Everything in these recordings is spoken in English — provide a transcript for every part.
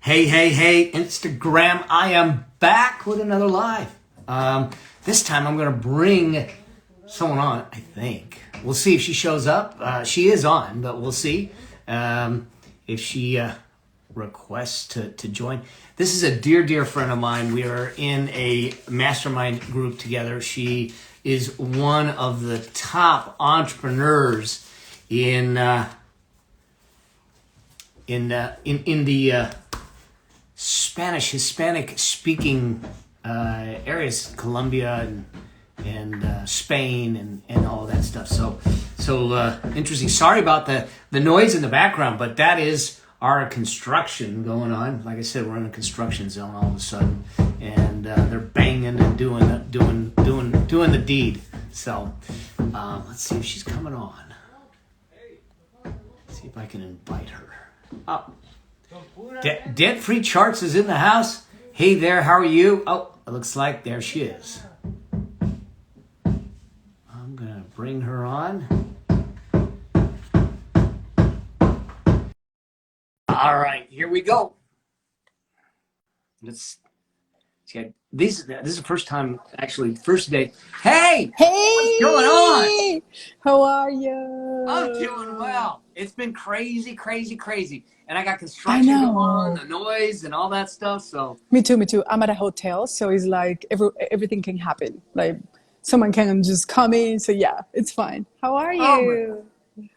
Hey, hey, hey, Instagram, I am back with another live. This time I'm going to bring someone on, I think. We'll see if she shows up. She is on, but we'll see if she requests to join. This is a dear, dear friend of mine. We are in a mastermind group together. She is one of the top entrepreneurs in the Hispanic speaking areas, Colombia and Spain and all of that stuff. So interesting. Sorry about the noise in the background, but that is our construction going on. Like I said, we're in a construction zone all of a sudden, and they're banging and doing the deed. So let's see if she's coming on. Let's see if I can invite her up. Debt Free Charts is in the house. Hey there, how are you? Oh, it looks like there she is. I'm gonna bring her on. All right, here we go. Let's see. This is the first time, actually, first day. Hey! Hey! What's going on? How are you? I'm doing well. It's been crazy. And I got construction going on, the noise and all that stuff, so. Me too. I'm at a hotel, so it's like everything can happen. Like someone can just come in, so yeah, it's fine. How are you?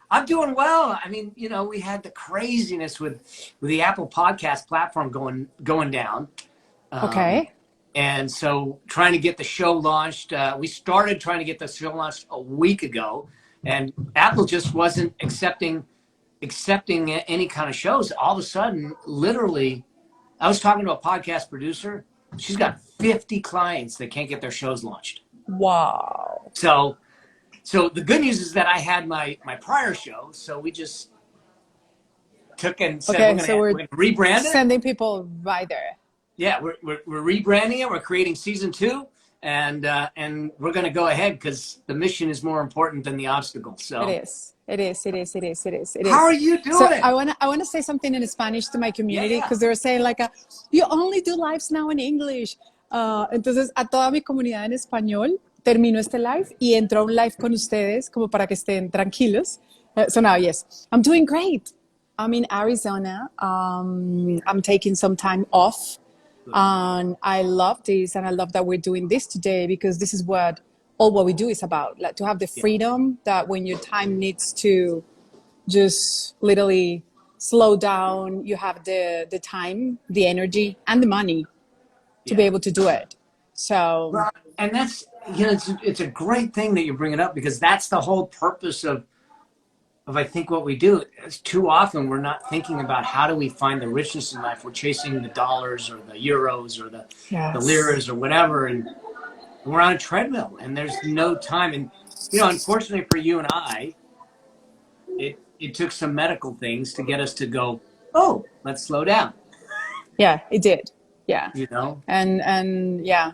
I'm doing well. I mean, we had the craziness with the Apple Podcast platform going down. Okay. And so trying to get the show launched, we started trying to get the show launched a week ago, and Apple just wasn't accepting any kind of shows. All of a sudden, literally, I was talking to a podcast producer. She's got 50 clients that can't get their shows launched. Wow. So the good news is that I had my prior show, so we just took and said we're going to rebrand it. Sending people right there. Yeah, we're rebranding it. We're creating season 2, and we're going to go ahead because the mission is more important than the obstacle. So it is. How are you doing? So I wanna say something in Spanish to my community because they're saying like, you only do lives now in English. Entonces a toda mi comunidad en español termino este live y entro a un live con ustedes como para que estén tranquilos. So now, yes, I'm doing great. I'm in Arizona. I'm taking some time off. And I love this, and I love that we're doing this today because this is what we do is about, like to have the freedom that when your time needs to just literally slow down, you have the time, the energy, and the money to be able to do it. So, well, and that's it's a great thing that you bring it up because that's the whole purpose of I think what we do. Is too often we're not thinking about how do we find the richness in life. We're chasing the dollars or the euros or the liras or whatever, and we're on a treadmill and there's no time. And unfortunately for you and I, it took some medical things to get us to go, oh, let's slow down. Yeah, it did. Yeah. And yeah,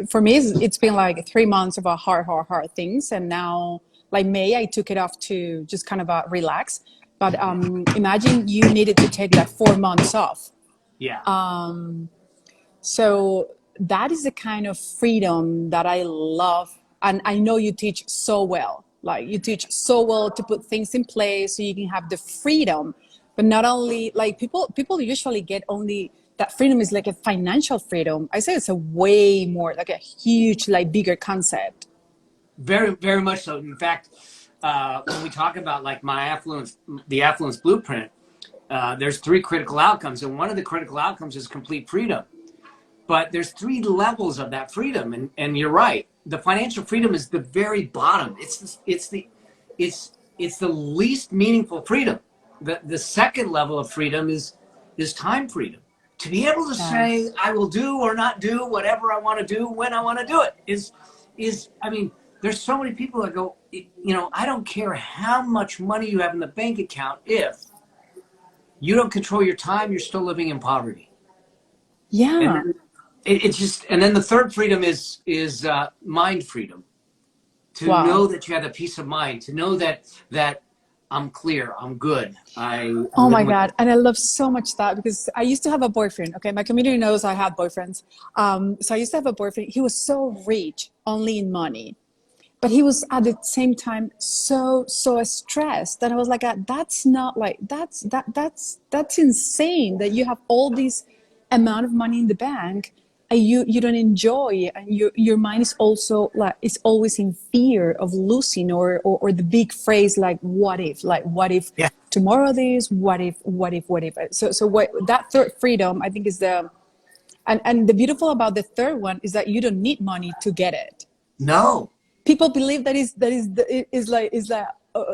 for me, it's been like 3 months of a hard things. And now, like May, I took it off to just kind of relax. But imagine you needed to take like 4 months off. Yeah. So that is the kind of freedom that I love. And I know you teach so well. Like you teach so well to put things in place so you can have the freedom. But not only, like people usually get only that freedom is like a financial freedom. I say it's a way more, like a huge, like bigger concept. Very, very much so. In fact, when we talk about like the affluence blueprint, there's 3 critical outcomes. And one of the critical outcomes is complete freedom. But there's 3 levels of that freedom. And you're right. The financial freedom is the very bottom. It's the least meaningful freedom. The second level of freedom is time freedom. To be able to say, I will do or not do whatever I want to do when I want to do it is I mean, there's so many people that go, I don't care how much money you have in the bank account. If you don't control your time, you're still living in poverty. Yeah. And then the third freedom is mind freedom. To know that you have a peace of mind, to know that I'm clear. I'm good. Oh live my with God. And I love so much that because I used to have a boyfriend. Okay. My community knows I have boyfriends. So I used to have a boyfriend. He was so rich, only in money, but he was at the same time so stressed that I was like, that's not like, that's insane that you have all this amount of money in the bank and you don't enjoy it, and your mind is also like, it's always in fear of losing, or the big phrase like what if yeah. tomorrow this, what if. So what that third freedom, I think, is the, and the beautiful about the third one is that you don't need money to get it. No. People believe that is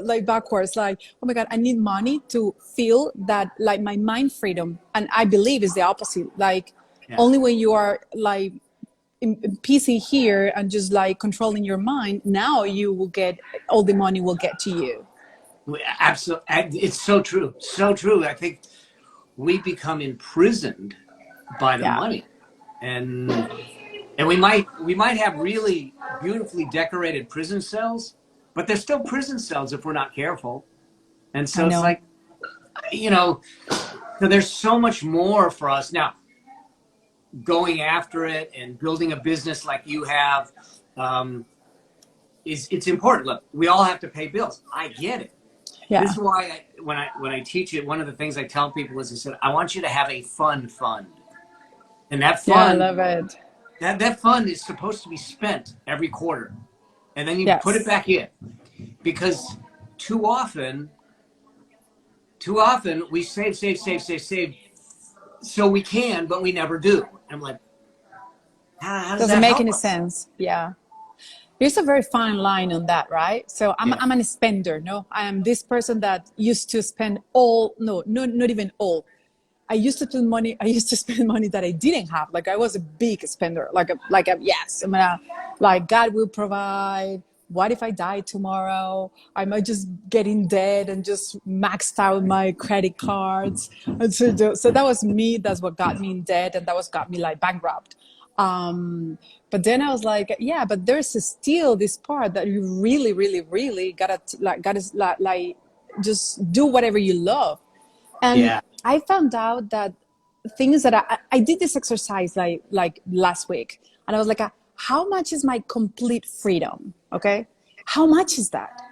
like backwards, like, oh my God, I need money to feel that, like, my mind freedom. And I believe is the opposite, like, Yeah. only when you are like in peace in here and just like controlling your mind, now you will get, all the money will get to you. Absolutely. It's so true. So true. I think we become imprisoned by the Yeah. money, and we might have really beautifully decorated prison cells, but they're still prison cells if we're not careful. And I so it's know. like, you know, so there's so much more for us now. Going after it and building a business like you have, it's important. Look, we all have to pay bills. I get it. This Yeah. is why when I teach it, one of the things I tell people is, I said, I want you to have a fund, and that Yeah, I fund love it. that fund is supposed to be spent every quarter, and then you put it Yes. back in, because too often we save so we can, but we never do. And I'm like, how does Doesn't that make help any us? sense. Yeah. There's a very fine line on that, right? So I'm Yeah. I'm an spender. No, I am this person that used to spend all, no, not even all. I used to spend money. I used to spend money that I didn't have. Like, I was a big spender. Like a yes. I'm gonna, like, God will provide. What if I die tomorrow? I might just get in debt and just maxed out my credit cards. And so that was me. That's what got me in debt, and that was got me like bankrupt. But then I was like, yeah, but there's still this part that you really, really, really gotta like just do whatever you love. And Yeah. I found out that things that I did this exercise like last week, and I was like, how much is my complete freedom? Okay, how much is that?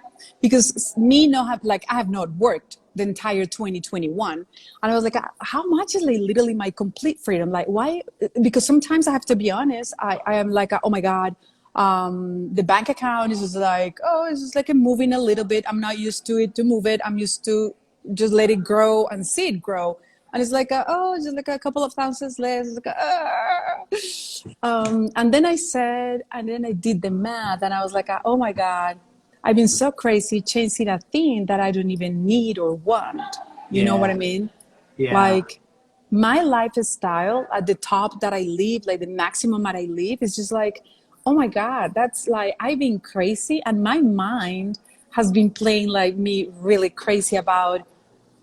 Because me no have, like, I have not worked the entire 2021, and I was like, how much is like literally my complete freedom? Like, why? Because sometimes I have to be honest. I am like, oh my God, the bank account is just like, oh, it's just like moving a little bit. I'm not used to it to move it. I'm used to just let it grow and see it grow. And it's like, oh, just like a couple of thousands less. It's like, and then I did the math, and I was like, oh my God, I've been so crazy chasing a thing that I don't even need or want. You know what I Yeah. mean? Yeah. Like, my lifestyle at the top that I live, like the maximum that I live, is just like, oh my God, that's like, I've been crazy, and my mind has been playing like me really crazy about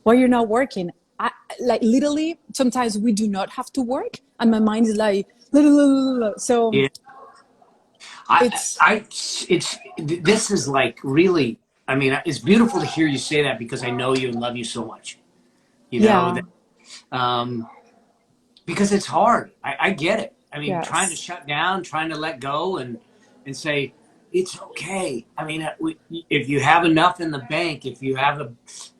why you're not working. I, like, literally, sometimes we do not have to work, and my mind is like, so Yeah. I, it's, I, this is like really, I mean, it's beautiful to hear you say that, because I know you and love you so much, you know, yeah, that, because it's hard. I get it. I mean, trying to yes, shut down, trying to let go, and say, it's okay. I mean, if you have enough in the bank, if you have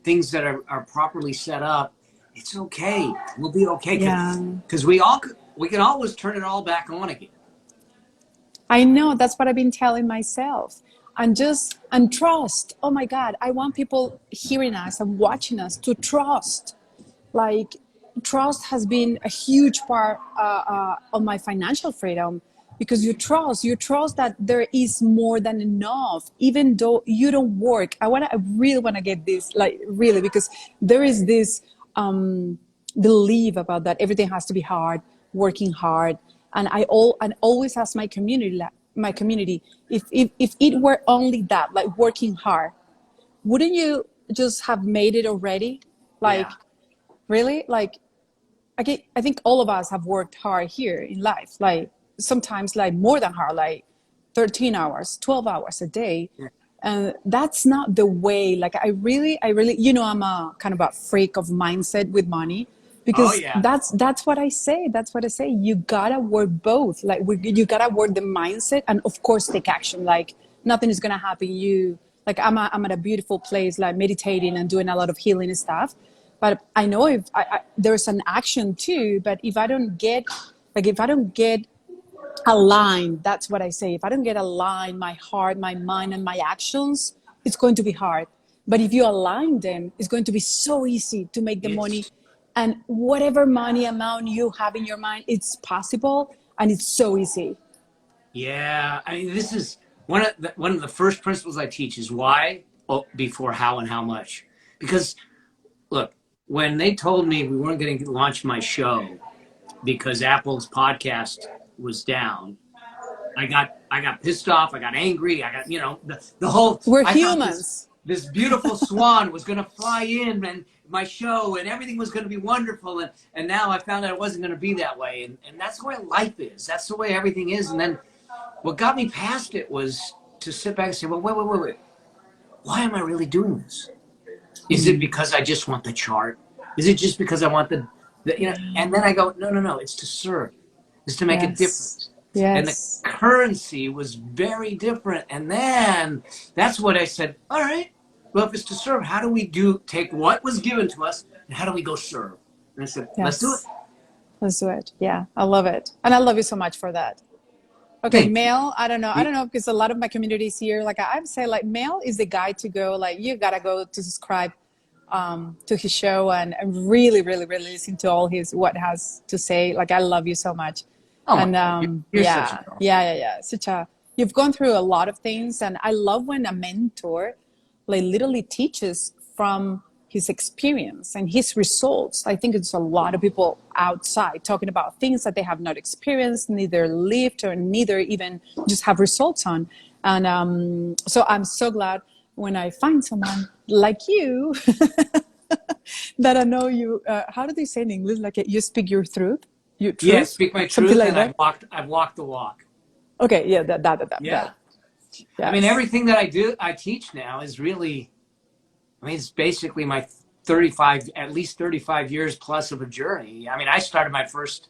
things that are properly set up, it's okay. We'll be okay. yeah. Because we can always turn it all back on again. I know, that's what I've been telling myself. And trust. Oh my God, I want people hearing us and watching us to trust. Like, trust has been a huge part of my financial freedom, because you trust that there is more than enough, even though you don't work. I really want to get this, like, really, because there is this belief about that everything has to be hard, working hard. And and always ask my community, if it were only that, like, working hard, wouldn't you just have made it already? Yeah. Like, really? Like, I think all of us have worked hard here in life, like, sometimes like more than hard, like 13 hours, 12 hours a day. Yeah. And that's not the way. Like I really, you know, I'm a kind of a freak of mindset with money, Oh because yeah. that's what I say. That's what I say. You gotta work both. Like you gotta work the mindset and of course take action. Like nothing is gonna happen. Like I'm at a beautiful place, like meditating and doing a lot of healing and stuff. But I know if there's an action too. But if I don't get aligned, that's what I say. If I don't get aligned, my heart, my mind, and my actions, it's going to be hard. But if you align them, it's going to be so easy to make the money. It's And whatever money amount you have in your mind, it's possible and it's so easy. Yeah, I mean, this is one of the first principles I teach is why before how and how much. Because look, when they told me we weren't going to launch my show because Apple's podcast was down, I got pissed off. I got angry. I got the whole. We're I thought humans. this beautiful swan was going to fly in and my show and everything was going to be wonderful, and now I found out it wasn't going to be that way, and that's the way life is. That's the way everything is. And then what got me past it was to sit back and say, well, wait. Why am I really doing this? Is it because I just want the chart? Is it just because I want the and then I go, no, it's to serve. It's to make a difference. Yes. And the currency was very different. And then that's what I said, all right, well, if it's to serve, how do we take what was given to us and how do we go serve? And I said, let's do it. Let's do it. Yeah, I love it. And I love you so much for that. Okay, Thank Mel, I don't know, because a lot of my communities here, like I would say, like Mel is the guy to go, like you gotta go to subscribe to his show and really, really, really listen to all what has to say. Like I love you so much. Oh, And you're yeah, such a girl. yeah. You've gone through a lot of things, and I love when a mentor like literally teaches from his experience and his results. I think it's a lot of people outside talking about things that they have not experienced, neither lived or neither even just have results on. And so I'm so glad when I find someone like you that I know you. How do they say in English? Like you speak your truth. Your truth. Yeah, speak my Something truth, like and that. I've walked the walk. Okay, yeah, Yeah. Yes. I mean, everything that I teach now is really, I mean, it's basically my at least 35 years plus of a journey. I mean, I started my first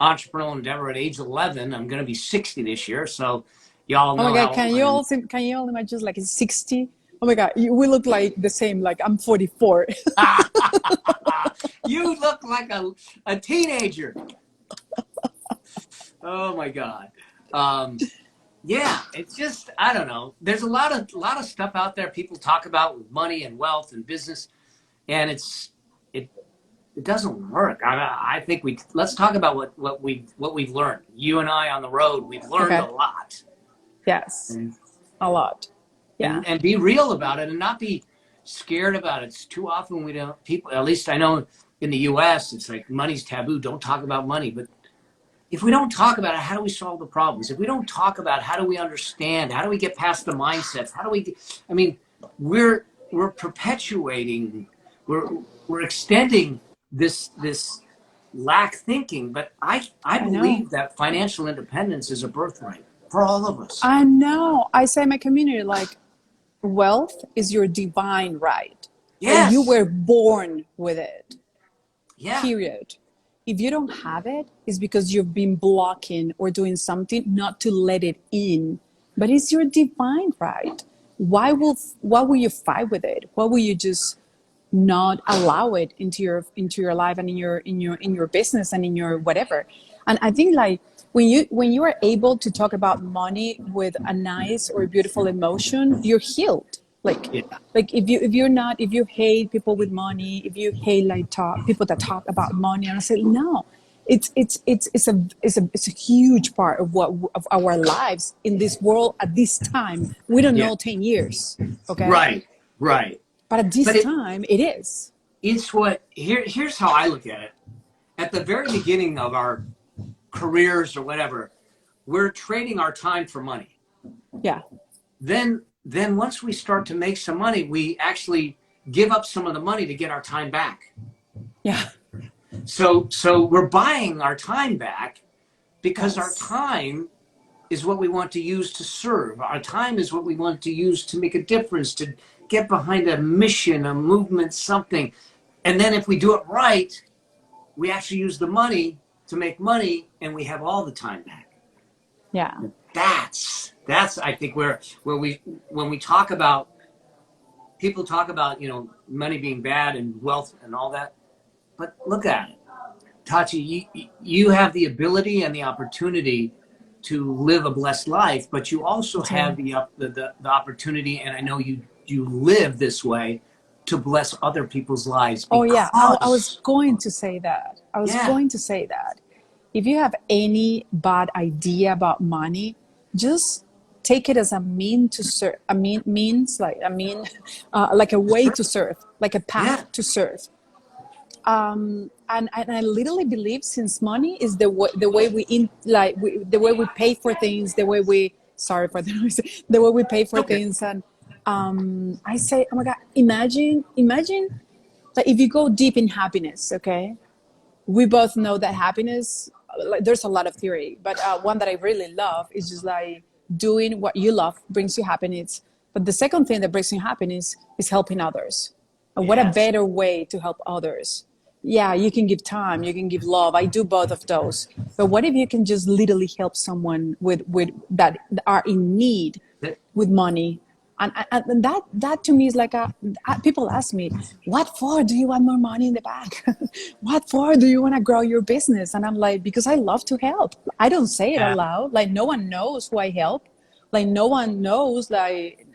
entrepreneurial endeavor at age 11. I'm going to be 60 this year. So y'all know Oh my how God, old can you all imagine like 60? Oh my God, we look like the same, like I'm 44. I am. You look like a teenager. Oh my God. Yeah, it's just, I don't know. There's a lot of stuff out there people talk about with money and wealth and business, and it doesn't work. I think let's talk about what we've learned. You and I on the road, we've learned a lot. Yes, And, a lot. Yeah. and be real about it and not be scared about it. It's too often people, at least I know in the US, it's like money's taboo. Don't talk about money. But if we don't talk about it, how do we solve the problems? If we don't talk about how do we understand, how do we get past the mindsets? I mean, we're perpetuating, we're extending this lack thinking, but I believe that financial independence is a birthright for all of us. I know. I say in my community, like, wealth is your divine right. Yes. Like you were born with it. Yeah. Period. If you don't have it, it's because you've been blocking or doing something not to let it in. But it's your divine right. Why will you fight with it? Why will you just not allow it into your life and in your business and in your whatever? And I think like when you are able to talk about money with a nice or beautiful emotion, you're healed. Like if you hate people with money, if you hate people that talk about money, and I say no, it's a huge part of our lives in this world at this time. We don't know 10 years, okay? Right. But at this time, it is. It's here's how I look at it. At the very beginning of our careers or whatever, we're trading our time for money. Yeah. Then once we start to make some money, we actually give up some of the money to get our time back. Yeah. So we're buying our time back because our time is what we want to use to serve. Our time is what we want to use to make a difference, to get behind a mission, a movement, something. And then if we do it right, we actually use the money to make money, and we have all the time back. Yeah. That's I think where when we talk about, people talk about, you know, money being bad and wealth and all that, but look at it, Tachi, you have the ability and the opportunity to live a blessed life, but you also have the opportunity, and I know you live this way, to bless other people's lives. Oh yeah, I was going to say that. Going to say that. If you have any bad idea about money, just take it as a means to serve. Like a way to serve, like a path to serve. And I literally believe, since money is the way the way we pay for things, the way we, sorry for the noise, the way we pay for things. And I say, oh my God, imagine like if you go deep in happiness, okay? We both know that happiness, like, there's a lot of theory, but one that I really love is just like doing what you love brings you happiness. But the second thing that brings you happiness is helping others. And what a better way to help others. Yeah, you can give time, you can give love. I do both of those. But what if you can just literally help someone with that are in need with money? And that to me is like people ask me, what for do you want more money in the bank? What for do you want to grow your business? And I'm like, because I love to help. I don't say it aloud. Like, no one knows who I help. Like, no one knows. Like,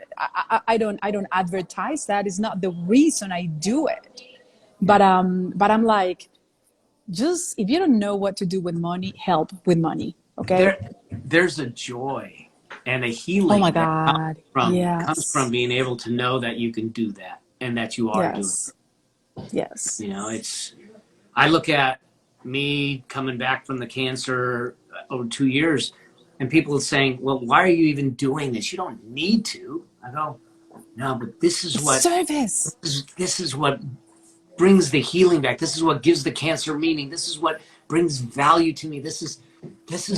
I don't advertise that. It's not the reason I do it. But I'm like, just, if you don't know what to do with money, help with money. Okay. There's a joy and a healing. Oh my God. Comes from being able to know that you can do that and that you are doing it. Yes. You know, I look at me coming back from the cancer over 2 years, and people are saying, well, why are you even doing this? You don't need to. I go, no, but this is what service. This is what brings the healing back. This is what gives the cancer meaning. This is what brings value to me. This is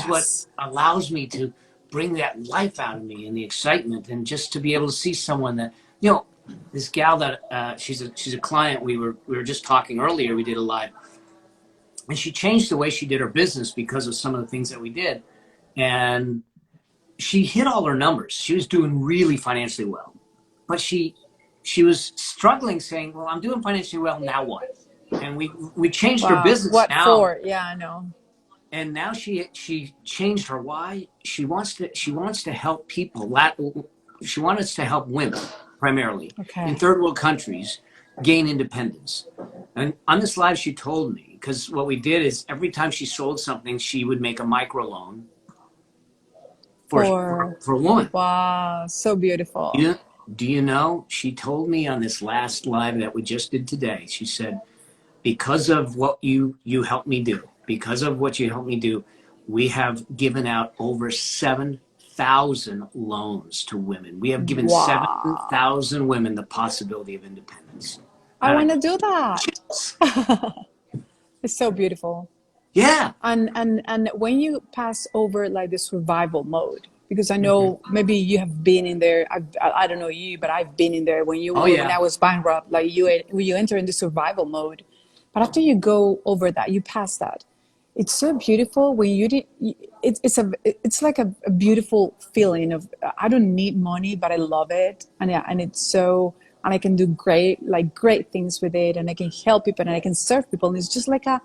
what allows me to bring that life out of me and the excitement, and just to be able to see someone that, you know, this gal that she's a client. We were just talking earlier. We did a live, and she changed the way she did her business because of some of the things that we did, and she hit all her numbers. She was doing really financially well, but she was struggling, saying, well, I'm doing financially well, now what? And we changed her business. What now. For? Yeah, I know. And now she changed her why. She wants to help people. She wants to help women primarily in third world countries gain independence. And on this live, she told me, because what we did is every time she sold something, she would make a microloan for a woman. Wow, so beautiful. Do you know? She told me on this last live that we just did today. She said, because of what you helped me do. Because of what you helped me do, we have given out over 7,000 loans to women. We have given 7,000 women the possibility of independence. I want to do that. It's so beautiful. Yeah. And when you pass over like the survival mode, because I know maybe you have been in there. I don't know you, but I've been in there when I was bankrupt. Like you enter in the survival mode, but after you go over that, you pass that. It's so beautiful when it's like a beautiful feeling of, I don't need money, but I love it. And I can do great things with it, and I can help people and I can serve people. And it's just like a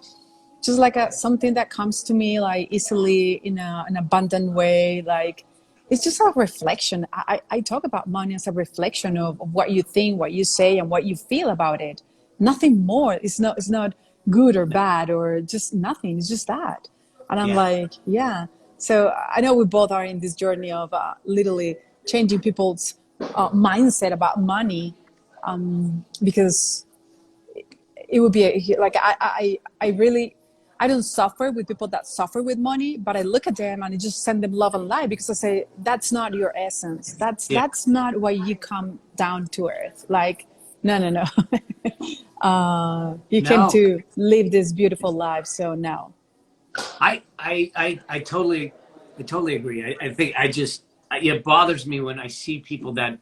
something that comes to me like easily in an abundant way. Like, it's just a reflection. I talk about money as a reflection of what you think, what you say, and what you feel about it. Nothing more. It's not good or bad or just nothing. It's just that. And I'm like, yeah. So I know we both are in this journey of literally changing people's mindset about money, because it would be like, I don't suffer with people that suffer with money, but I look at them and I just send them love and light, because I say, that's not your essence. That's not why you come down to earth. Like, no. You came to live this beautiful life. So no. I totally I totally agree. I think it bothers me when I see people that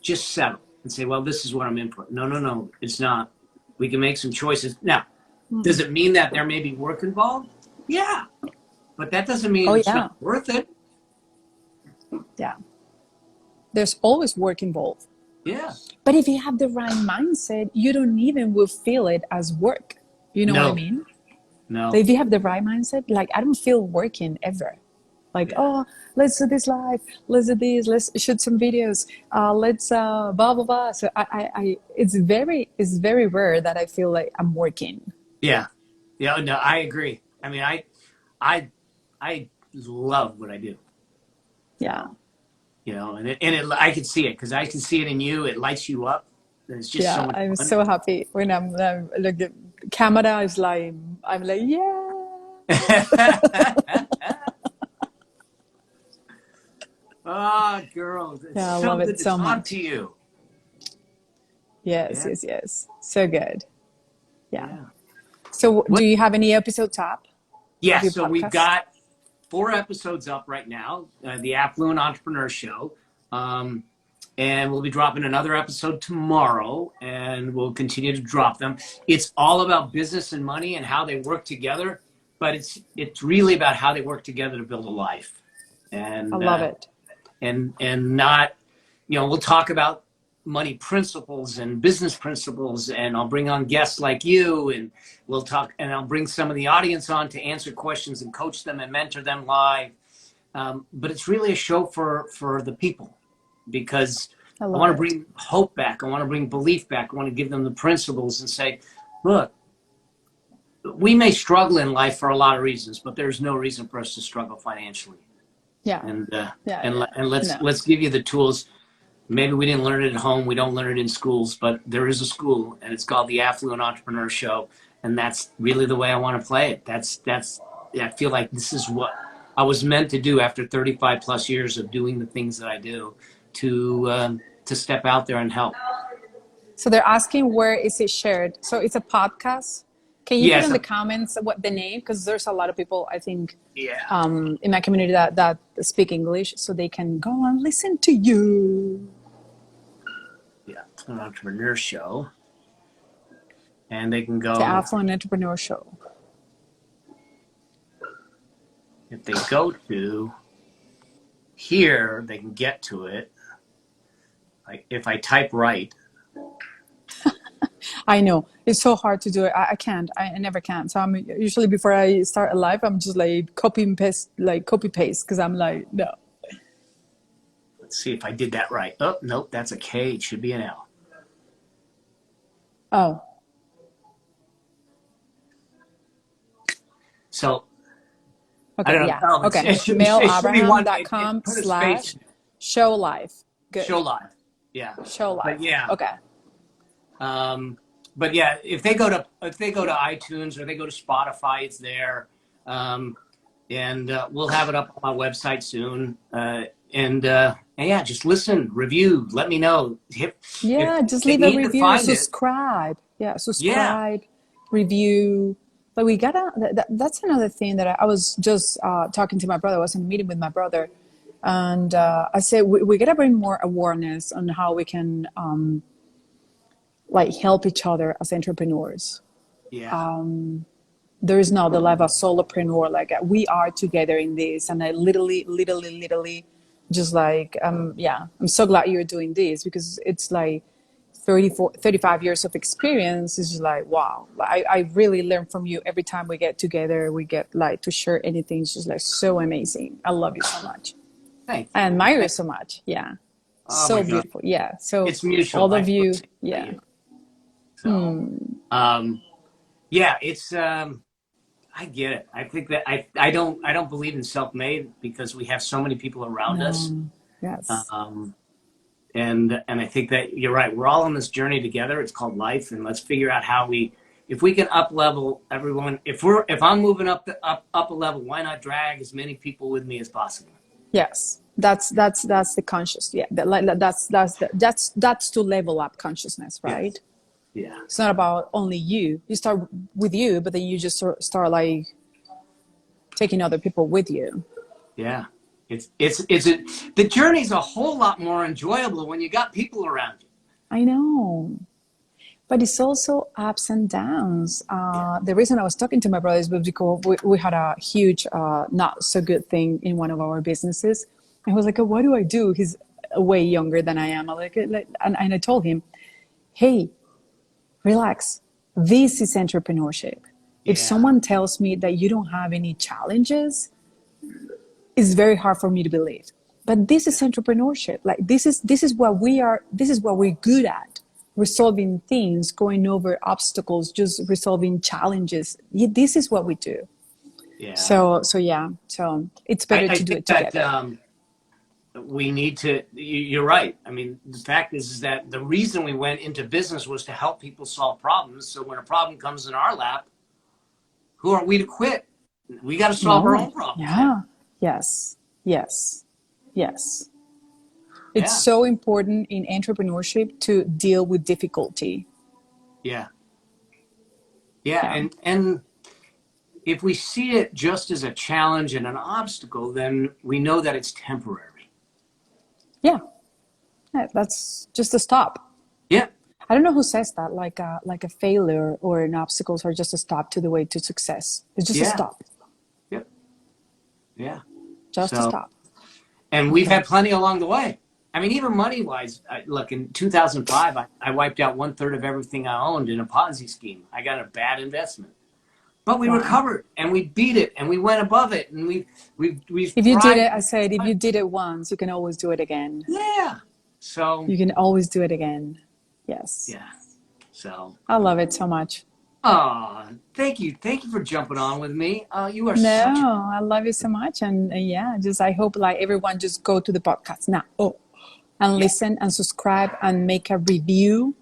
just settle and say, well, this is what I'm in for. No, it's not. We can make some choices. Now, does it mean that there may be work involved? Yeah. But that doesn't mean it's not worth it. Yeah. There's always work involved. Yeah. But if you have the right mindset, you don't even will feel it as work. You know what I mean? No. Like if you have the right mindset, like I don't feel working ever. Like, oh, let's do this live, let's do this, let's shoot some videos, let's blah blah blah. So it's very rare that I feel like I'm working. Yeah. Yeah, no, I agree. I mean, I love what I do. Yeah. You know, and I can see it because I can see it in you. It lights you up. It's just so much I'm fun. so happy when I'm like the camera is like, I'm like, yeah. Oh, girls, it's Yeah, I so love good it to so talk much. to you. Yes, Yeah. yes. So good. Yeah. Yeah. So do you have any episode top? Yeah, of your so we've podcast? got 4 episodes up right now, the Affluent Entrepreneur Show. And we'll be dropping another episode tomorrow, and we'll continue to drop them. It's all about business and money and how they work together, but it's really about how they work together to build a life. And I love it. And not, we'll talk about money principles and business principles, and I'll bring on guests like you, and we'll talk, and I'll bring some of the audience on to answer questions and coach them and mentor them live. But it's really a show for the people, because I want to bring hope back. I want to bring belief back. I want to give them the principles and say, look, we may struggle in life for a lot of reasons, but there's no reason for us to struggle financially. Yeah. And let's give you the tools. Maybe we didn't learn it at home. We don't learn it in schools, but there is a school, and it's called the Affluent Entrepreneur Show. And that's really the way I want to play it. I feel like this is what I was meant to do after 35 plus years of doing the things that I do, to step out there and help. So they're asking, where is it shared? So it's a podcast. Can you put in the comments what the name? Because there's a lot of people, I think, in my community that speak English, so they can go and listen to you. Yeah, it's an entrepreneur show. And they can go... The Affluent Entrepreneur Show. If they go to here, they can get to it. If I type right... I know it's so hard to do it. I can't. I never can. So I'm usually, before I start a live, I'm just like copy paste, because I'm like, no. Let's see if I did that right. Oh, nope, that's a K. It should be an L. Oh. So. Okay. I don't know. Yeah. Oh, okay. MelAbraham.com/show live. Good. Show live. Yeah. Show live. But yeah. Okay. But yeah, if they go to iTunes or they go to Spotify, it's there. And we'll have it up on my website soon. And yeah, just listen, review, let me know. Just leave a review, subscribe. Review. But we gotta, that's another thing that I was just talking to my brother. I was in a meeting with my brother, and I said, we gotta bring more awareness on how we can help each other as entrepreneurs. Yeah. There is now the level of solopreneur, we are together in this. And I literally just I'm so glad you're doing this, because it's 35 years of experience. It's just wow. I really learn from you every time we get together. We get to share anything. It's just so amazing. I love you so much. Thanks. I admire you so much. Yeah. Oh, so beautiful. Yeah. So it's mutual. All of you. Yeah. So, yeah, it's, I get it. I think that I don't believe in self-made, because we have so many people around us. Yes. And I think that you're right. We're all on this journey together. It's called life. And let's figure out how if we can up level everyone, if I'm moving up a level, why not drag as many people with me as possible? Yes. That's the conscious. Yeah. That's to level up consciousness, right? Yes. Yeah. It's not about only you. You start with you, but then you just start taking other people with you. Yeah. The journey's a whole lot more enjoyable when you got people around you. I know. But it's also ups and downs. The reason I was talking to my brothers was because we had a huge, not so good thing in one of our businesses. And he was like, oh, what do I do? He's way younger than I am. And I told him, hey, relax. This is entrepreneurship. If someone tells me that you don't have any challenges, it's very hard for me to believe. But this is entrepreneurship. Like this is what we are. This is what we're good at. Resolving things, going over obstacles, just resolving challenges. This is what we do. Yeah. So it's better to do it together. That, we need to. You're right. I mean, the fact is that the reason we went into business was to help people solve problems. So when a problem comes in our lap, who are we to quit? We got to solve our own problems. Yeah. Yes. It's so important in entrepreneurship to deal with difficulty. Yeah. And if we see it just as a challenge and an obstacle, then we know that it's temporary. Yeah, that's just a stop. Yeah. I don't know who says that, like a failure or an obstacles are just a stop to the way to success. It's just a stop. Yep. Yeah. Just a stop. And we've had plenty along the way. I mean, even money-wise, look, in 2005, I wiped out 1/3 of everything I owned in a Ponzi scheme. I got a bad investment. But we recovered, and we beat it, and we went above it, and we've If you did it, I said, if you did it once, you can always do it again. Yeah. So you can always do it again. Yes. Yeah. So I love it so much. Oh, thank you for jumping on with me. You are I love you so much, and I hope like everyone just go to the podcast now and listen and subscribe and make a review.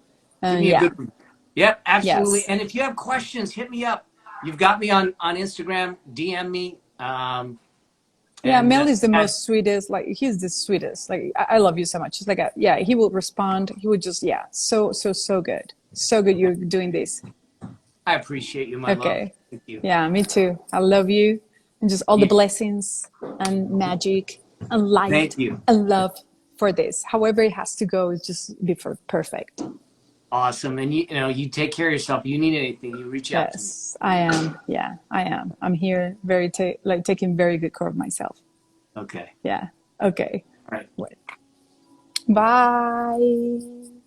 Give me a good review. Yep, absolutely. Yes. And if you have questions, hit me up. You've got me on Instagram. DM me. Mel is the most sweetest. Like he's the sweetest. Like I love you so much. It's like he will respond. He would just so good. So good you're doing this. I appreciate you, my love. Thank you. Yeah, me too. I love you, and just all the blessings and magic and light. Thank you. And love for this. However it has to go, it's just be perfect. Awesome. And you take care of yourself. You need anything, you reach out to me. Yes, I am. Yeah, I am. I'm here taking very good care of myself. Okay. Yeah. Okay. All right. Bye.